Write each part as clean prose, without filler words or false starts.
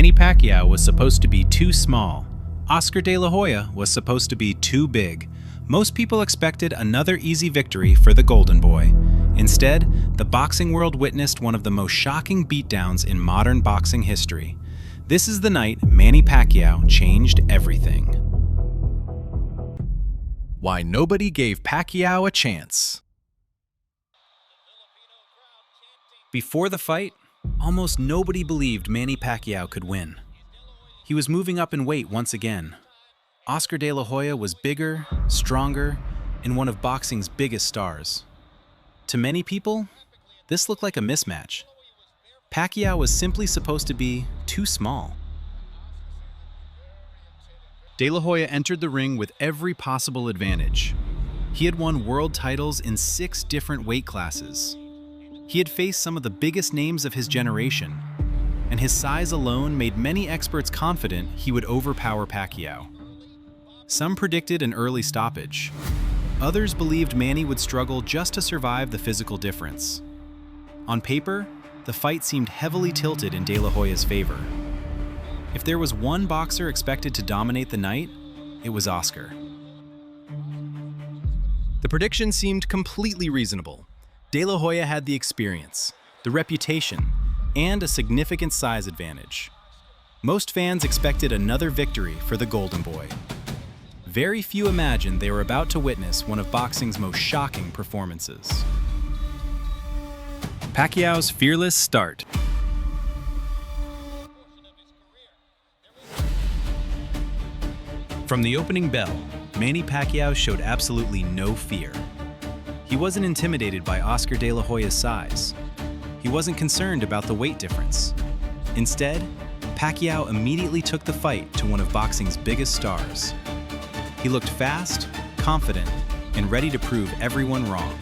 Manny Pacquiao was supposed to be too small. Oscar De La Hoya was supposed to be too big. Most people expected another easy victory for the Golden Boy. Instead, the boxing world witnessed one of the most shocking beatdowns in modern boxing history. This is the night Manny Pacquiao changed everything. Why nobody gave Pacquiao a chance. Before the fight, almost nobody believed Manny Pacquiao could win. He was moving up in weight once again. Oscar De La Hoya was bigger, stronger, and one of boxing's biggest stars. To many people, this looked like a mismatch. Pacquiao was simply supposed to be too small. De La Hoya entered the ring with every possible advantage. He had won world titles in 6 different weight classes. He had faced some of the biggest names of his generation, and his size alone made many experts confident he would overpower Pacquiao. Some predicted an early stoppage. Others believed Manny would struggle just to survive the physical difference. On paper, the fight seemed heavily tilted in De La Hoya's favor. If there was one boxer expected to dominate the night, it was Oscar. The prediction seemed completely reasonable. De La Hoya had the experience, the reputation, and a significant size advantage. Most fans expected another victory for the Golden Boy. Very few imagined they were about to witness one of boxing's most shocking performances. Pacquiao's fearless start. From the opening bell, Manny Pacquiao showed absolutely no fear. He wasn't intimidated by Oscar De La Hoya's size. He wasn't concerned about the weight difference. Instead, Pacquiao immediately took the fight to one of boxing's biggest stars. He looked fast, confident, and ready to prove everyone wrong.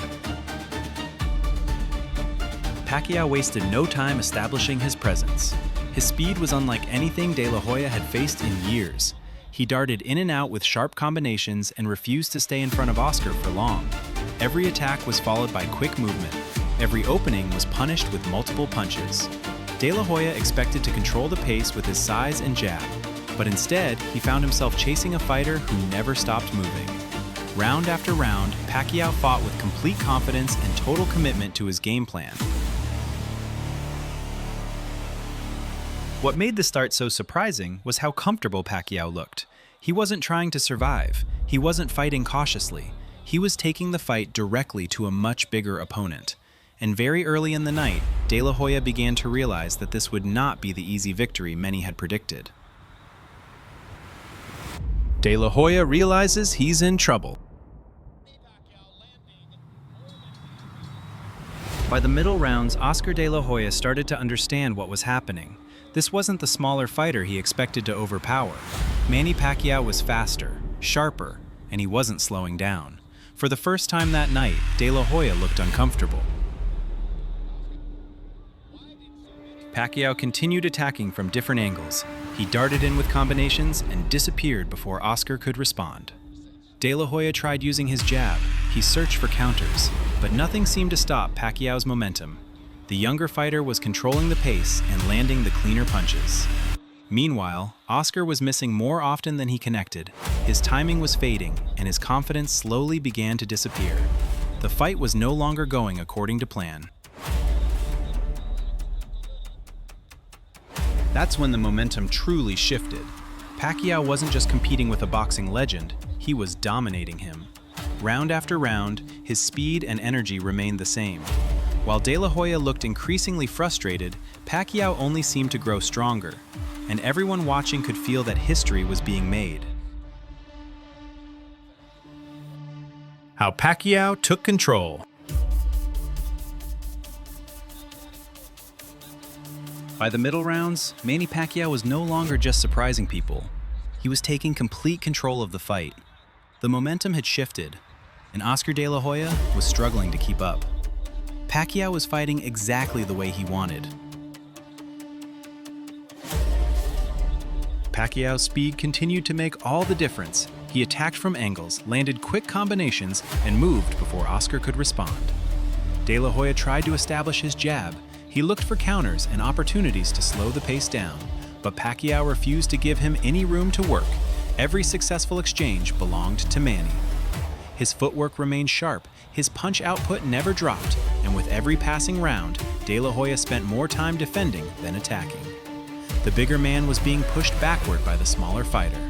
Pacquiao wasted no time establishing his presence. His speed was unlike anything De La Hoya had faced in years. He darted in and out with sharp combinations and refused to stay in front of Oscar for long. Every attack was followed by quick movement. Every opening was punished with multiple punches. De La Hoya expected to control the pace with his size and jab, but instead, he found himself chasing a fighter who never stopped moving. Round after round, Pacquiao fought with complete confidence and total commitment to his game plan. What made the start so surprising was how comfortable Pacquiao looked. He wasn't trying to survive. He wasn't fighting cautiously. He was taking the fight directly to a much bigger opponent. And very early in the night, De La Hoya began to realize that this would not be the easy victory many had predicted. De La Hoya realizes he's in trouble. By the middle rounds, Oscar De La Hoya started to understand what was happening. This wasn't the smaller fighter he expected to overpower. Manny Pacquiao was faster, sharper, and he wasn't slowing down. For the first time that night, De La Hoya looked uncomfortable. Pacquiao continued attacking from different angles. He darted in with combinations and disappeared before Oscar could respond. De La Hoya tried using his jab. He searched for counters, but nothing seemed to stop Pacquiao's momentum. The younger fighter was controlling the pace and landing the cleaner punches. Meanwhile, Oscar was missing more often than he connected. His timing was fading, and his confidence slowly began to disappear. The fight was no longer going according to plan. That's when the momentum truly shifted. Pacquiao wasn't just competing with a boxing legend, he was dominating him. Round after round, his speed and energy remained the same. While De La Hoya looked increasingly frustrated, Pacquiao only seemed to grow stronger, and everyone watching could feel that history was being made. How Pacquiao took control. By the middle rounds, Manny Pacquiao was no longer just surprising people. He was taking complete control of the fight. The momentum had shifted, and Oscar De La Hoya was struggling to keep up. Pacquiao was fighting exactly the way he wanted. Pacquiao's speed continued to make all the difference. He attacked from angles, landed quick combinations, and moved before Oscar could respond. De La Hoya tried to establish his jab. He looked for counters and opportunities to slow the pace down, But Pacquiao refused to give him any room to work. Every successful exchange belonged to Manny. His footwork remained sharp, his punch output never dropped, and with every passing round, De La Hoya spent more time defending than attacking. The bigger man was being pushed backward by the smaller fighter.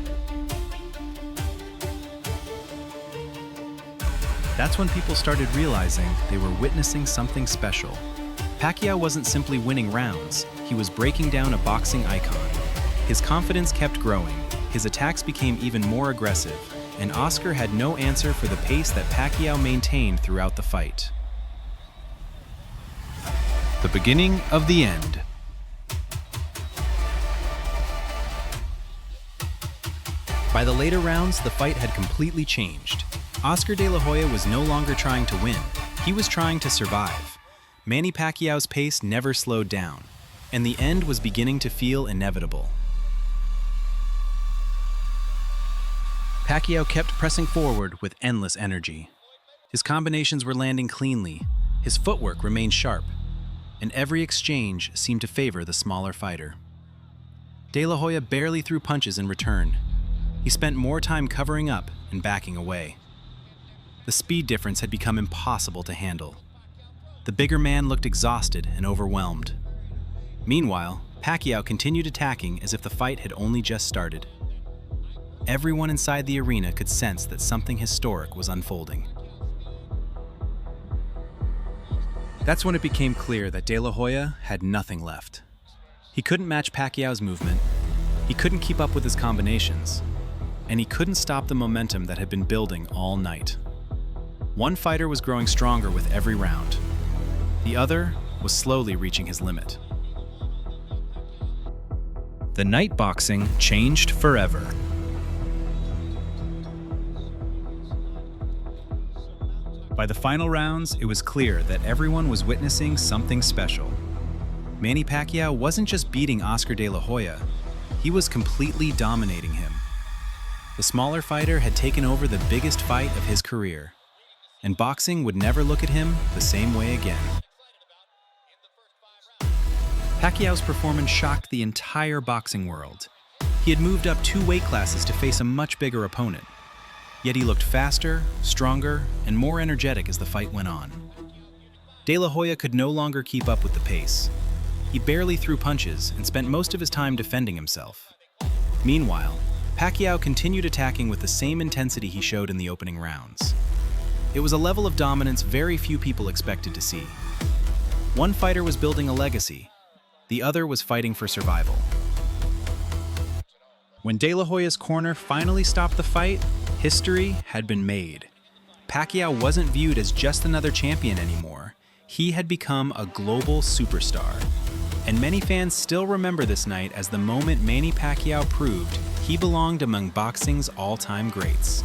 That's when people started realizing they were witnessing something special. Pacquiao wasn't simply winning rounds, he was breaking down a boxing icon. His confidence kept growing, his attacks became even more aggressive, and Oscar had no answer for the pace that Pacquiao maintained throughout the fight. The beginning of the end. By the later rounds, the fight had completely changed. Oscar De La Hoya was no longer trying to win, he was trying to survive. Manny Pacquiao's pace never slowed down, and the end was beginning to feel inevitable. Pacquiao kept pressing forward with endless energy. His combinations were landing cleanly, his footwork remained sharp, and every exchange seemed to favor the smaller fighter. De La Hoya barely threw punches in return. He spent more time covering up and backing away. The speed difference had become impossible to handle. The bigger man looked exhausted and overwhelmed. Meanwhile, Pacquiao continued attacking as if the fight had only just started. Everyone inside the arena could sense that something historic was unfolding. That's when it became clear that De La Hoya had nothing left. He couldn't match Pacquiao's movement, he couldn't keep up with his combinations, and he couldn't stop the momentum that had been building all night. One fighter was growing stronger with every round. The other was slowly reaching his limit. The night boxing changed forever. By the final rounds, it was clear that everyone was witnessing something special. Manny Pacquiao wasn't just beating Oscar De La Hoya, he was completely dominating him. The smaller fighter had taken over the biggest fight of his career, and boxing would never look at him the same way again. Pacquiao's performance shocked the entire boxing world. He had moved up 2 weight classes to face a much bigger opponent. Yet he looked faster, stronger, and more energetic as the fight went on. De La Hoya could no longer keep up with the pace. He barely threw punches and spent most of his time defending himself. Meanwhile, Pacquiao continued attacking with the same intensity he showed in the opening rounds. It was a level of dominance very few people expected to see. One fighter was building a legacy, the other was fighting for survival. When De La Hoya's corner finally stopped the fight, history had been made. Pacquiao wasn't viewed as just another champion anymore. He had become a global superstar. And many fans still remember this night as the moment Manny Pacquiao proved he belonged among boxing's all-time greats.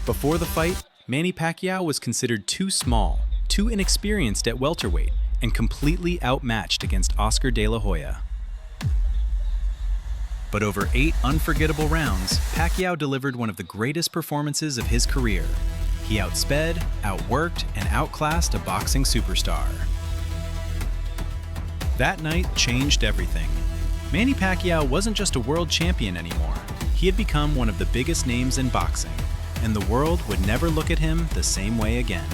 Before the fight, Manny Pacquiao was considered too small, too inexperienced at welterweight, and completely outmatched against Oscar De La Hoya. But over 8 unforgettable rounds, Pacquiao delivered one of the greatest performances of his career. He outsped, outworked, and outclassed a boxing superstar. That night changed everything. Manny Pacquiao wasn't just a world champion anymore. He had become one of the biggest names in boxing, and the world would never look at him the same way again.